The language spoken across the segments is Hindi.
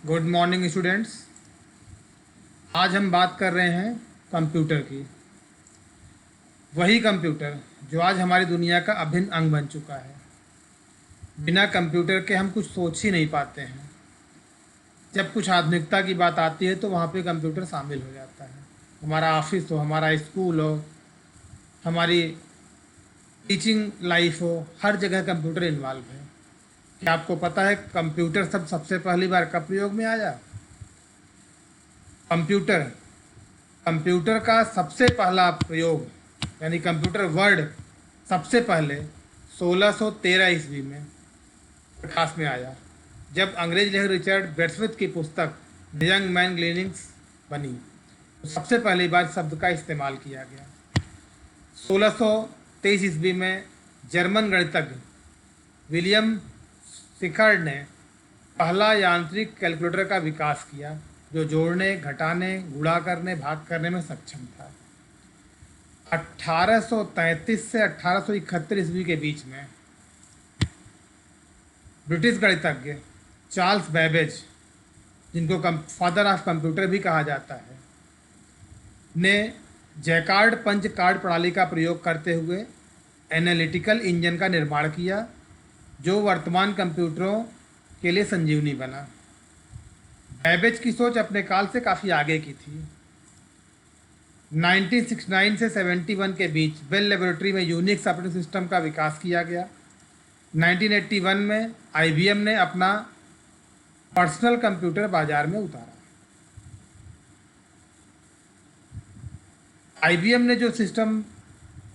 Good morning students. आज हम बात कर रहे हैं कंप्यूटर की। वही कंप्यूटर जो आज हमारी दुनिया का अभिन्न अंग बन चुका है। बिना कंप्यूटर के हम कुछ सोच ही नहीं पाते हैं। जब कुछ आधुनिकता की बात आती है तो वहाँ पे कंप्यूटर शामिल हो जाता है। हमारा ऑफिस हो, हमारा स्कूल हो, हमारी टीचिंग लाइफ हो, हर जगह कंप्यूटर इन्वॉल्व है। क्या आपको पता है कंप्यूटर सबसे पहली बार कब प्रयोग में आया? कंप्यूटर कंप्यूटर का सबसे पहला प्रयोग यानी कंप्यूटर वर्ड सबसे पहले 1613 ईस्वी में प्रकाश में आया, जब अंग्रेज लेखक रिचर्ड बेट्सवर्थ की पुस्तक द यंग मैन ग्लीनिंग्स बनी। तो सबसे पहली बार शब्द का इस्तेमाल किया गया। 1623 ईस्वी में जर्मन गणितज्ञ विलियम सिकर्ड ने पहला यांत्रिक कैलकुलेटर का विकास किया, जो जोड़ने, घटाने, गुणा करने, भाग करने में सक्षम था। 1833 से 1871 ईस्वी के बीच में ब्रिटिश गणितज्ञ चार्ल्स बैबेज, जिनको फादर ऑफ कंप्यूटर भी कहा जाता है, ने जैकार्ड पंच कार्ड प्रणाली का प्रयोग करते हुए एनालिटिकल इंजन का निर्माण किया, जो वर्तमान कंप्यूटरों के लिए संजीवनी बना। बैबेज की सोच अपने काल से काफ़ी आगे की थी। 1969 से 71 के बीच बेल लेबोरेटरी में यूनिक्स ऑपरेटिंग सिस्टम का विकास किया गया। 1981 में IBM ने अपना पर्सनल कंप्यूटर बाजार में उतारा। IBM ने जो सिस्टम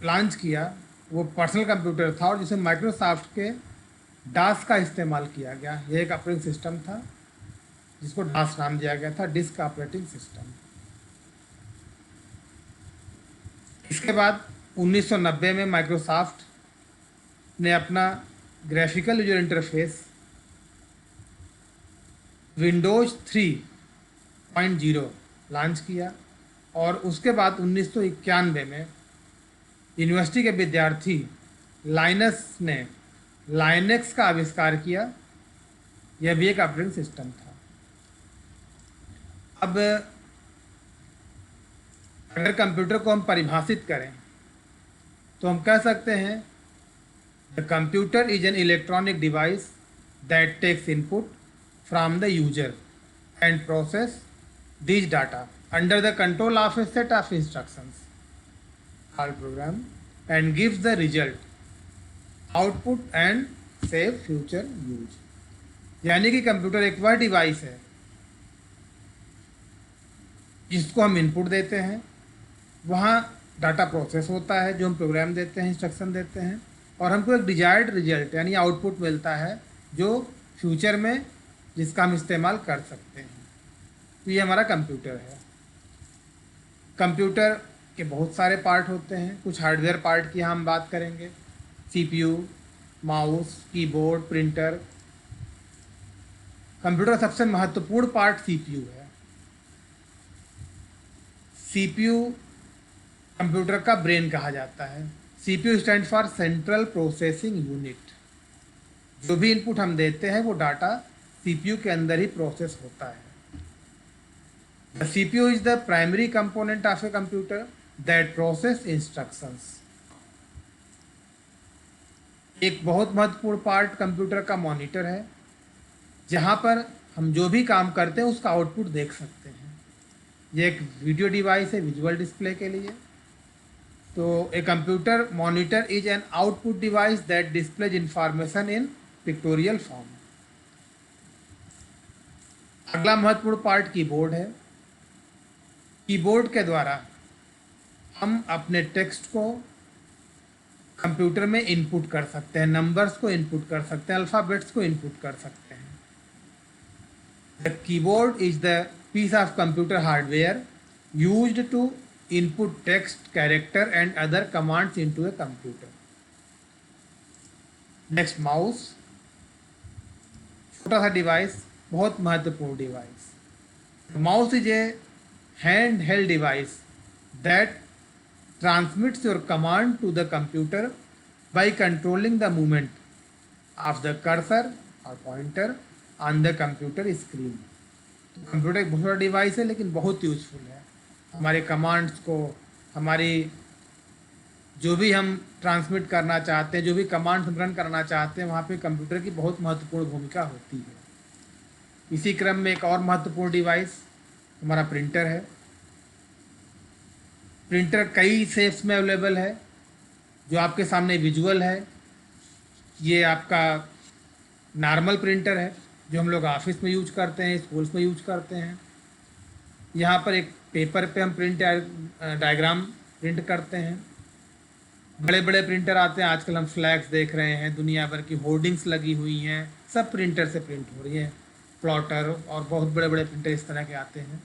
लॉन्च किया वो पर्सनल कंप्यूटर था, और जिसे माइक्रोसॉफ्ट के डास का इस्तेमाल किया गया। यह एक ऑपरेटिंग सिस्टम था जिसको डास नाम दिया गया था, डिस्क ऑपरेटिंग सिस्टम। इसके बाद 1990 में माइक्रोसॉफ्ट ने अपना graphical user interface Windows 3.0 launch किया, और उसके बाद 1991 में यूनिवर्सिटी के विद्यार्थी लाइनस ने लाइनेक्स का आविष्कार किया। यह भी एक ऑपरेटिंग सिस्टम था। अब अगर कंप्यूटर को हम परिभाषित करें तो हम कह सकते हैं the computer is an electronic device that takes input from the user and process this data under the control of a set of instructions called program and gives the result output and save future use. यानी कि कंप्यूटर एक वह डिवाइस है जिसको हम इनपुट देते हैं, वहाँ डाटा प्रोसेस होता है, जो हम प्रोग्राम देते हैं, इंस्ट्रक्शन देते हैं, और हमको एक डिजायर्ड रिजल्ट यानी आउटपुट मिलता है, जो फ्यूचर में जिसका हम इस्तेमाल कर सकते हैं। तो ये हमारा कंप्यूटर है। कंप्यूटर के बहुत सारे पार्ट होते हैं। कुछ हार्डवेयर पार्ट की हम बात करेंगे। CPU, mouse, keyboard, printer. Computer का सबसे महत्वपूर्ण पार्ट CPU है। CPU कंप्यूटर का ब्रेन कहा जाता है। CPU stand for central processing unit. जो भी इनपुट हम देते हैं वो डाटा CPU के अंदर ही प्रोसेस होता है। The CPU is the primary component of a computer that process instructions। एक बहुत महत्वपूर्ण पार्ट कंप्यूटर का मॉनिटर है, जहाँ पर हम जो भी काम करते हैं उसका आउटपुट देख सकते हैं। ये एक वीडियो डिवाइस है विजुअल डिस्प्ले के लिए। तो a computer monitor is an output device that displays information in pictorial form. अगला महत्वपूर्ण पार्ट कीबोर्ड है। कीबोर्ड के द्वारा हम अपने टेक्स्ट को कंप्यूटर में इनपुट कर सकते हैं, नंबर्स को इनपुट कर सकते हैं, अल्फ़ाबेट्स को इनपुट कर सकते हैं। The keyboard is the piece of computer hardware used to input text, character and other commands into a computer। Next, mouse। छोटा सा डिवाइस, बहुत महत्वपूर्ण device. Mouse is a hand held device that transmits your command to the computer by controlling the movement of the cursor or pointer on the computer screen। तो कंप्यूटर एक बहुत बड़ा डिवाइस है, लेकिन बहुत यूजफुल है। हमारे कमांड्स को, हमारी जो भी हम ट्रांसमिट करना चाहते हैं, जो भी कमांड्स हम रन करना चाहते हैं, वहाँ पे कंप्यूटर की बहुत महत्वपूर्ण भूमिका होती है। इसी क्रम में एक और महत्वपूर्ण डिवाइस हमारा प्रिंटर है। प्रिंटर कई शेप्स में अवेलेबल है। जो आपके सामने विजुअल है, ये आपका नॉर्मल प्रिंटर है जो हम लोग ऑफिस में यूज करते हैं, स्कूल्स में यूज करते हैं। यहाँ पर एक पेपर पे हम प्रिंट डायग्राम प्रिंट करते हैं। बड़े बड़े प्रिंटर आते हैं आजकल, हम फ्लैग्स देख रहे हैं, दुनिया भर की होर्डिंग्स लगी हुई हैं, सब प्रिंटर से प्रिंट हो रही है। प्लॉटर और बहुत बड़े बड़े प्रिंटर इस तरह के आते हैं।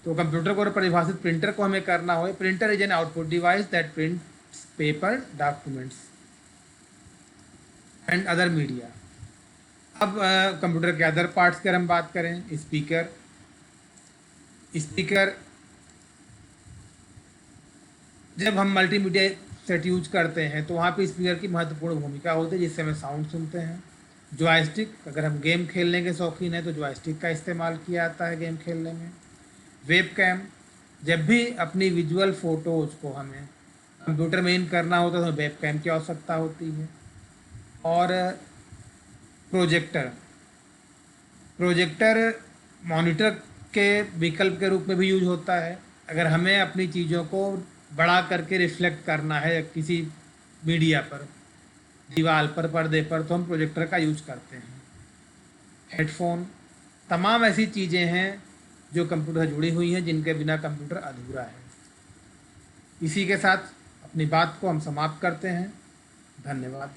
तो कंप्यूटर को परिभाषित प्रिंटर को हमें करना हो, printer is an output device that print paper, documents and other media. अब कंप्यूटर के अदर पार्ट्स की हम बात करें, स्पीकर जब हम मल्टीमीडिया सेट यूज करते हैं तो वहाँ पे स्पीकर की महत्वपूर्ण भूमिका होती है, जिससे हमें साउंड सुनते हैं। जॉयस्टिक, अगर हम गेम खेलने के शौकीन हैं तो जॉयस्टिक का इस्तेमाल किया जाता है गेम खेलने में। वेबकैम, जब भी अपनी विजुअल फोटोज़ को हमें कंप्यूटर में इन करना होता है तो वेबकैम की आवश्यकता होती है। और प्रोजेक्टर मॉनिटर के विकल्प के रूप में भी यूज होता है। अगर हमें अपनी चीज़ों को बड़ा करके रिफ्लेक्ट करना है किसी मीडिया पर, दीवार पर, पर्दे पर, तो हम प्रोजेक्टर का यूज करते हैं। हेडफोन, तमाम ऐसी चीज़ें हैं जो कंप्यूटर से जुड़ी हुई हैं, जिनके बिना कंप्यूटर अधूरा है। इसी के साथ अपनी बात को हम समाप्त करते हैं। धन्यवाद।